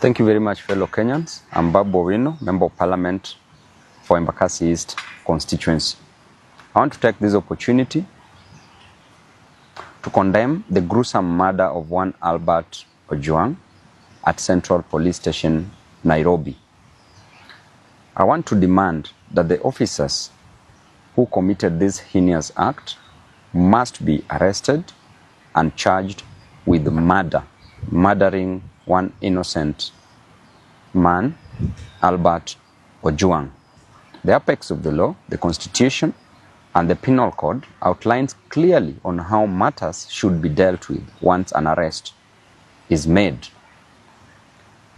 Thank you very much, fellow Kenyans. I'm Babu, Owino, Member of Parliament for Embakasi East constituency. I want to take this opportunity to condemn the gruesome murder of one Albert Ojwang at Central Police Station, Nairobi. I want to demand that the officers who committed this heinous act must be arrested and charged with murdering one innocent man, Albert Ojwang. The apex of the law, the Constitution, and the Penal Code outlines clearly on how matters should be dealt with once an arrest is made.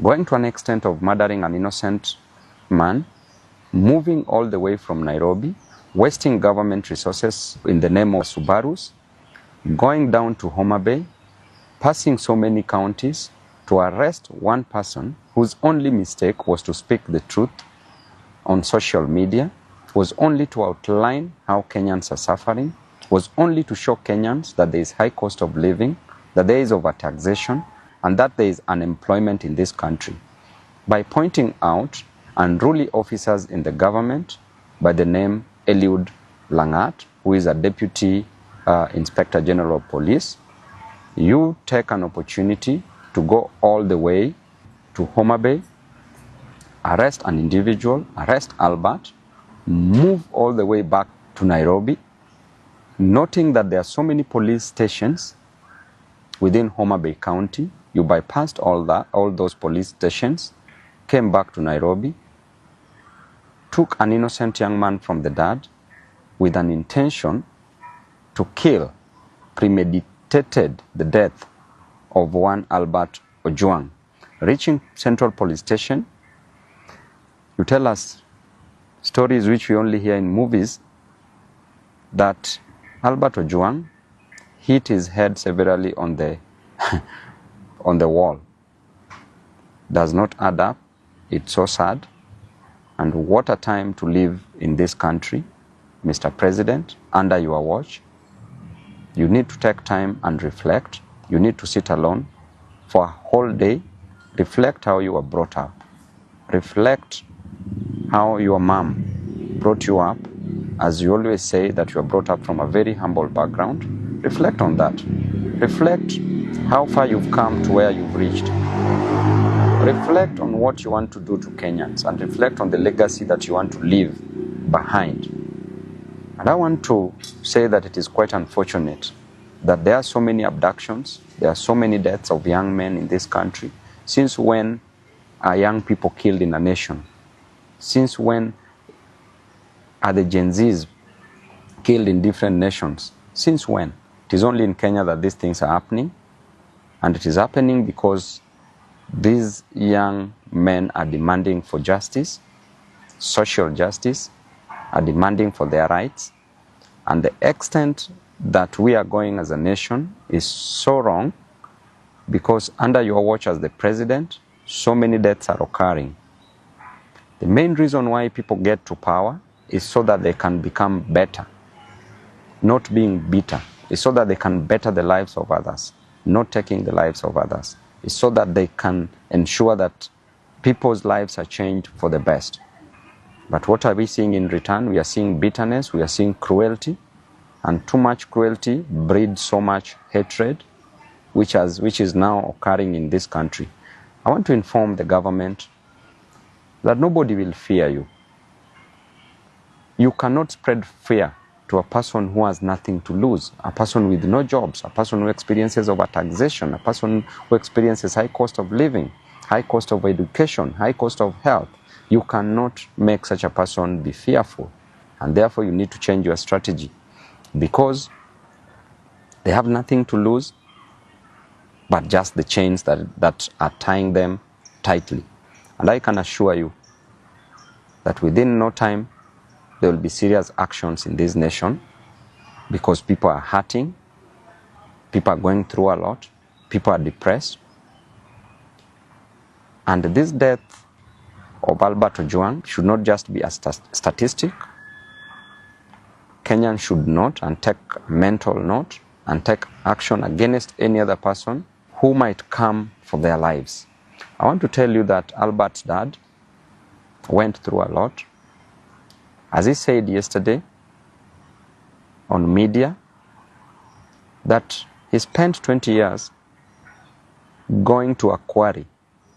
Going to an extent of murdering an innocent man, moving all the way from Nairobi, wasting government resources in the name of Subarus, going down to Homa Bay, passing so many counties to arrest one person whose only mistake was to speak the truth on social media, was only to outline how Kenyans are suffering, was only to show Kenyans that there is high cost of living, that there is overtaxation, and that there is unemployment in this country. By pointing out unruly officers in the government by the name Eliud Langat, who is a Deputy Inspector General of Police, you take an opportunity to go all the way to Homa Bay, arrest an individual, arrest Albert, move all the way back to Nairobi, noting that there are so many police stations within Homa Bay County. You bypassed all those police stations, came back to Nairobi, took an innocent young man from the dad with an intention to kill, premeditated the death of one Albert Ojwang. Reaching Central Police Station, you tell us stories which we only hear in movies that Albert Ojwang hit his head severely on the on the wall. Does not add up. It's so sad. And what a time to live in this country, Mr. President, under your watch. You need to take time and reflect. You need to sit alone for a whole day. Reflect how you were brought up. Reflect how your mom brought you up. As you always say that you were brought up from a very humble background. Reflect on that. Reflect how far you've come to where you've reached. Reflect on what you want to do to Kenyans and reflect on the legacy that you want to leave behind. And I want to say that it is quite unfortunate that there are so many abductions, there are so many deaths of young men in this country. Since when are young people killed in a nation? Since when are the Gen Zs killed in different nations? Since when? It is only in Kenya that these things are happening. And it is happening because these young men are demanding for justice, social justice, are demanding for their rights. And the extent that we are going as a nation is so wrong because under your watch as the president, so many deaths are occurring. The main reason why people get to power is so that they can become better, not being bitter. It's so that they can better the lives of others, not taking the lives of others. It's so that they can ensure that people's lives are changed for the best. But what are we seeing in return? We are seeing bitterness, we are seeing cruelty, and too much cruelty breeds so much hatred, which is now occurring in this country. I want to inform the government that nobody will fear you. You cannot spread fear to a person who has nothing to lose, a person with no jobs, a person who experiences overtaxation, a person who experiences high cost of living, high cost of education, high cost of health. You cannot make such a person be fearful. And therefore you need to change your strategy because they have nothing to lose but just the chains that are tying them tightly. And I can assure you that within no time there will be serious actions in this nation because people are hurting, people are going through a lot, people are depressed. And this death of Albert Ojwang should not just be a statistic. Kenyans should note and take mental note and take action against any other person who might come for their lives. I want to tell you that Albert's dad went through a lot. As he said yesterday on media, that he spent 20 years going to a quarry,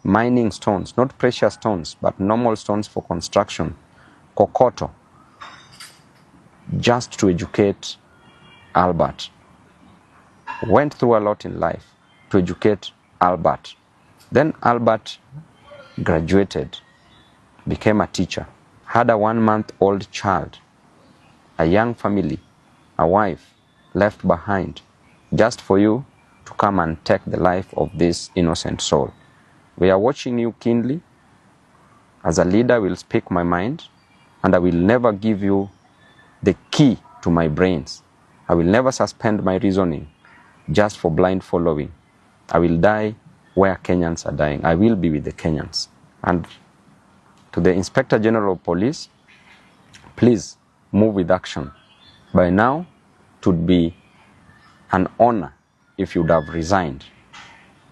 mining stones, not precious stones, but normal stones for construction, kokoto, just to educate Albert. Went through a lot in life to educate Albert. Then Albert graduated, became a teacher, had a 1-month-old child, a young family, a wife left behind, just for you to come and take the life of this innocent soul. We are watching you keenly. As a leader, I will speak my mind, and I will never give you the key to my brains. I will never suspend my reasoning just for blind following. I will die where Kenyans are dying. I will be with the Kenyans. And to the Inspector General of Police, please move with action. By now, it would be an honor if you would have resigned.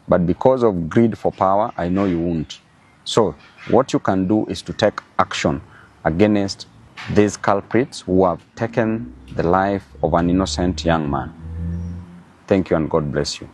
But because of greed for power, I know you won't. So what you can do is to take action against these culprits who have taken the life of an innocent young man. Thank you and God bless you.